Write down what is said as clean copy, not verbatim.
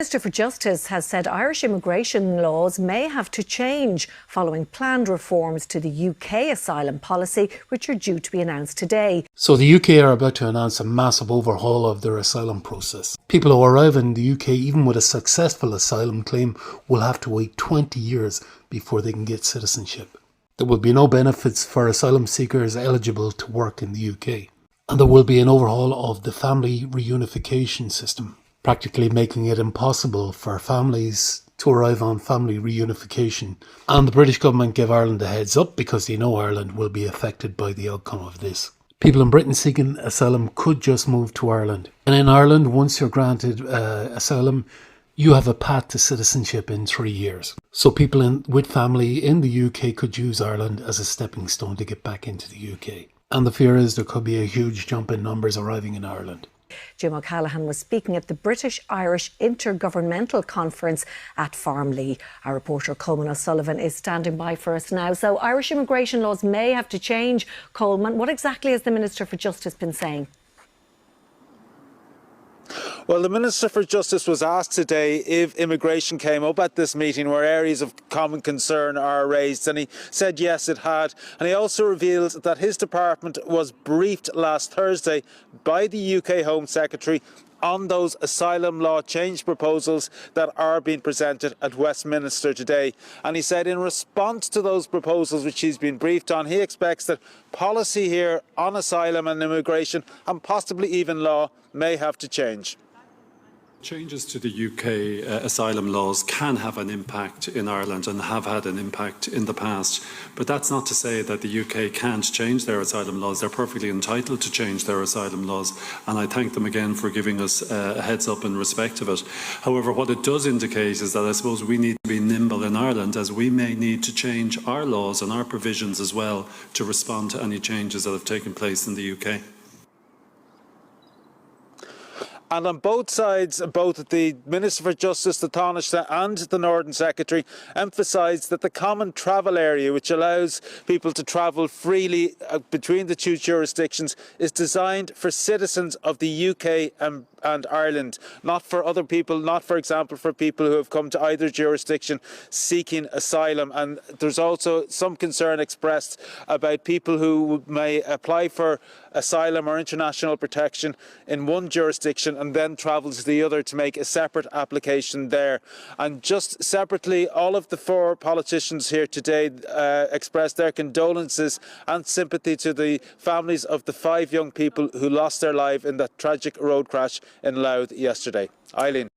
Minister for Justice has said Irish immigration laws may have to change following planned reforms to the UK asylum policy, which are due to be announced today. So the UK are about to announce a massive overhaul of their asylum process. People who arrive in the UK, even with a successful asylum claim, will have to wait 20 years before they can get citizenship. There will be no benefits for asylum seekers eligible to work in the UK. And there will be an overhaul of the family reunification system, practically making it impossible for families to arrive on family reunification. And the British government gave Ireland a heads up because they know Ireland will be affected by the outcome of this. People in Britain seeking asylum could just move to Ireland. And in Ireland, once you're granted asylum, you have a path to citizenship in 3 years. So people with family in the UK could use Ireland as a stepping stone to get back into the UK. And the fear is there could be a huge jump in numbers arriving in Ireland. Jim O'Callaghan was speaking at the British-Irish Intergovernmental Conference at Farmleigh. Our reporter Coleman O'Sullivan is standing by for us now. So Irish immigration laws may have to change. Coleman, what exactly has the Minister for Justice been saying? Well, the Minister for Justice was asked today if immigration came up at this meeting where areas of common concern are raised, and he said yes, it had. And he also revealed that his department was briefed last Thursday by the UK Home Secretary on those asylum law change proposals that are being presented at Westminster today. And he said in response to those proposals which he's been briefed on, he expects that policy here on asylum and immigration, and possibly even law, may have to change. Changes to the UK asylum laws can have an impact in Ireland and have had an impact in the past. But that's not to say that the UK can't change their asylum laws. They're perfectly entitled to change their asylum laws. And I thank them again for giving us a heads up in respect of it. However, what it does indicate is that I suppose we need to be nimble in Ireland, as we may need to change our laws and our provisions as well to respond to any changes that have taken place in the UK. And on both sides, both the Minister for Justice, the Taoiseach, and the Northern Secretary emphasised that the common travel area, which allows people to travel freely between the two jurisdictions, is designed for citizens of the UK and Ireland, not for other people, not, for example, for people who have come to either jurisdiction seeking asylum. And there's also some concern expressed about people who may apply for asylum or international protection in one jurisdiction and then travel to the other to make a separate application there. And just separately, all of the four politicians here today expressed their condolences and sympathy to the families of the 5 young people who lost their life in that tragic road crash in Louth yesterday. Eileen.